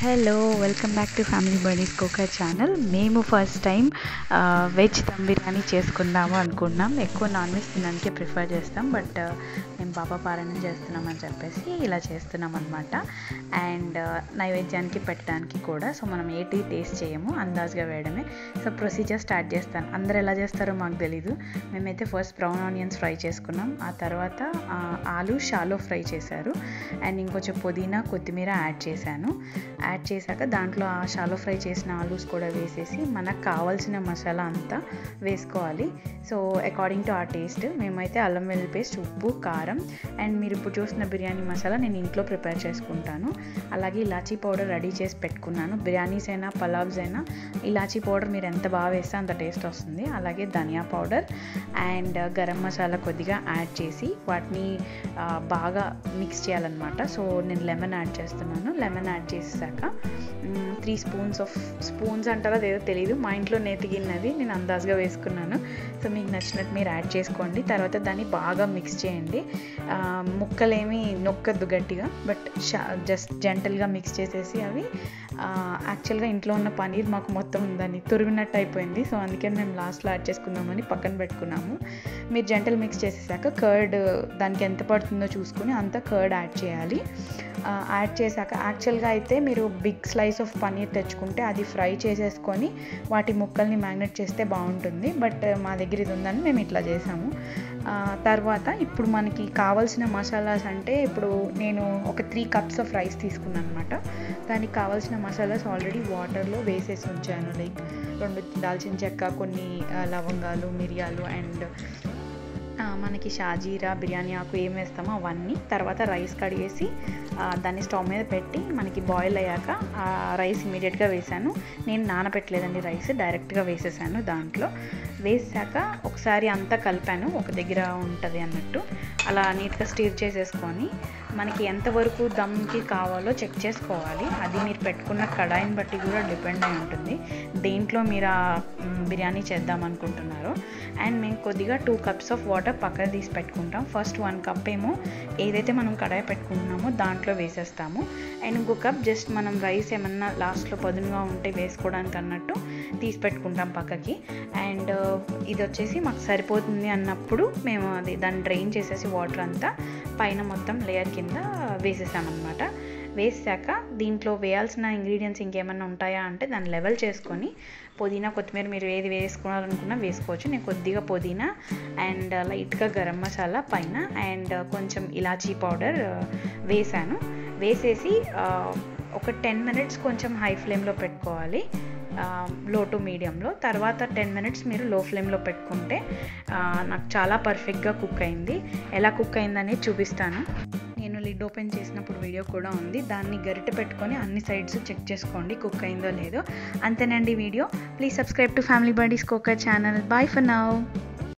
Hello welcome back to family birdies cooker channel. మేము first time veg dum biryani చేసుకుందాము అనుకున్నాం. ఎక్కువ నాన్ వెజ్ తినడానికే ప్రిఫర్ చేస్తాం, బట్ మేము బాబా పారాయణం చేస్తున్నామని చెప్పేసి ఇలా చేస్తున్నాం అనమాట. అండ్ నైవేద్యానికి పెట్టడానికి కూడా. సో మనం ఏటి టేస్ట్ చేయము, అందాజుగా వేయడమే. సో ప్రొసీజర్ స్టార్ట్ చేస్తాను. అందరు ఎలా చేస్తారో మాకు తెలీదు. మేమైతే ఫస్ట్ బ్రౌన్ ఆనియన్స్ ఫ్రై చేసుకున్నాం, ఆ తర్వాత ఆలు షాలో ఫ్రై చేశారు. అండ్ ఇంకొంచెం పుదీనా కొత్తిమీర యాడ్ చేశాక దాంట్లో ఆ షాలో ఫ్రై చేసిన ఆలూస్ కూడా వేసేసి మనకు కావాల్సిన మసాలా అంతా వేసుకోవాలి. సో అకార్డింగ్ టు ఆ టేస్ట్ మేమైతే అల్లం వెల్లుల్లి పేస్ట్, ఉప్పు, కారం అండ్ మీరు ఇప్పుడు చూసిన బిర్యానీ మసాలా నేను ఇంట్లో ప్రిపేర్ చేసుకుంటాను. అలాగే ఇలాచీ పౌడర్ రెడీ చేసి పెట్టుకున్నాను. బిర్యానీస్ అయినా పలావ్స్ అయినా ఇలాచీ పౌడర్ మీరు ఎంత బాగా వేస్తే అంత టేస్ట్ వస్తుంది. అలాగే ధనియా పౌడర్ అండ్ గరం మసాలా కొద్దిగా యాడ్ చేసి వాటిని బాగా మిక్స్ చేయాలన్నమాట. సో నేను లెమన్ యాడ్ చేస్తున్నాను. లెమన్ యాడ్ చేసాక 3 స్పూన్స్ అంటారా అదేదో తెలియదు, మా ఇంట్లో నేతిగిన్నది నేను అందాజుగా వేసుకున్నాను. సో మీకు నచ్చినట్టు మీరు యాడ్ చేసుకోండి. తర్వాత దాన్ని బాగా మిక్స్ చేయండి. ముక్కలేమి నొక్కద్దు గట్టిగా, బట్ జస్ట్ జెంటల్గా మిక్స్ చేసేసి అవి యాక్చువల్గా ఇంట్లో ఉన్న పనీర్ మాకు మొత్తం దాన్ని తురిమినట్టు అయిపోయింది. సో అందుకని మేము లాస్ట్లో యాడ్ చేసుకుందామని పక్కన పెట్టుకున్నాము. మీరు జెంటల్ మిక్స్ చేసేసాక కర్డ్ దానికి ఎంత పడుతుందో చూసుకుని అంత కర్డ్ యాడ్ చేయాలి. యాడ్ చేశాక యాక్చువల్గా అయితే మీరు బిగ్ స్లైస్ ఆఫ్ పనీర్ తెచ్చుకుంటే అది ఫ్రై చేసేసుకొని వాటి ముక్కల్ని మ్యాగ్నెట్ చేస్తే బాగుంటుంది, బట్ మా దగ్గర ఇది ఉందని మేము ఇట్లా చేసాము. తర్వాత ఇప్పుడు మనకి కావాల్సిన మసాలాస్ అంటే ఇప్పుడు నేను ఒక 3 cups ఆఫ్ రైస్ తీసుకున్నాను అనమాట. దానికి కావాల్సిన మసాలాస్ ఆల్రెడీ వాటర్లో వేసేసి ఉంచాను. లైక్ 2 దాల్చిన చెక్క, కొన్ని లవంగాలు, మిరియాలు అండ్ మనకి షాజీరా, బిర్యానీ ఆకు ఏం వేస్తామో అవన్నీ. తర్వాత రైస్ కడిగేసి దాన్ని స్టవ్ మీద పెట్టి మనకి బాయిల్ అయ్యాక ఆ రైస్ ఇమీడియట్గా వేసాను. నేను నానబెట్టలేదండి, రైస్ డైరెక్ట్గా వేసేసాను. దాంట్లో వేసాక ఒకసారి అంతా కలిపాను, ఒక దగ్గర ఉంటుంది అన్నట్టు. అలా నీట్గా స్టీర్ చేసేసుకొని మనకి ఎంతవరకు దమ్కి కావాలో చెక్ చేసుకోవాలి. అది మీరు పెట్టుకున్న కడాయిని బట్టి కూడా డిపెండ్ అయి ఉంటుంది దేంట్లో మీరు ఆ బిర్యానీ చేద్దాం అనుకుంటున్నారో. అండ్ మేము కొద్దిగా 2 cups ఆఫ్ వాటర్ పక్కన తీసి పెట్టుకుంటాం. ఫస్ట్ 1 cup ఏమో ఏదైతే మనం కడాయి పెట్టుకుంటున్నామో దాంట్లో వేసేస్తాము. అండ్ ఇంకో కప్ జస్ట్ మనం రైస్ ఏమన్నా లాస్ట్లో పదునుగా ఉంటే వేసుకోవడానికి అన్నట్టు తీసి పెట్టుకుంటాం పక్కకి. అండ్ ఇది వచ్చేసి మాకు సరిపోతుంది అన్నప్పుడు మేము దాన్ని డ్రైన్ చేసేసి వాటర్ అంతా పైన మొత్తం లేయర్ కింద వేసేసామన్నమాట. వేసాక దీంట్లో వేయాల్సిన ఇంగ్రీడియంట్స్ ఇంకేమైనా ఉంటాయా అంటే దాన్ని లెవెల్ చేసుకొని పుదీనా, కొత్తిమీర మీరు ఏది వేసుకోవాలనుకున్నా వేసుకోవచ్చు. నేను కొద్దిగా పుదీనా అండ్ లైట్గా గరం మసాలా పైన అండ్ కొంచెం ఇలాచీ పౌడర్ వేసాను. వేసేసి ఒక 10 minutes కొంచెం హై ఫ్లేమ్లో పెట్టుకోవాలి, లో టు మీడియంలో. తర్వాత 10 minutes మీరు లో ఫ్లేమ్లో పెట్టుకుంటే నాకు చాలా పర్ఫెక్ట్గా కుక్ అయింది. ఎలా కుక్ అయిందనేది చూపిస్తాను. నేను లిడ్ ఓపెన్ చేసినప్పుడు వీడియో కూడా ఉంది, దాన్ని గరిటె పెట్టుకొని అన్ని సైడ్స్ చెక్ చేసుకోండి కుక్ అయిందో లేదో. అంతేనండి video. Please subscribe to family birdies cooker channel. Bye for now.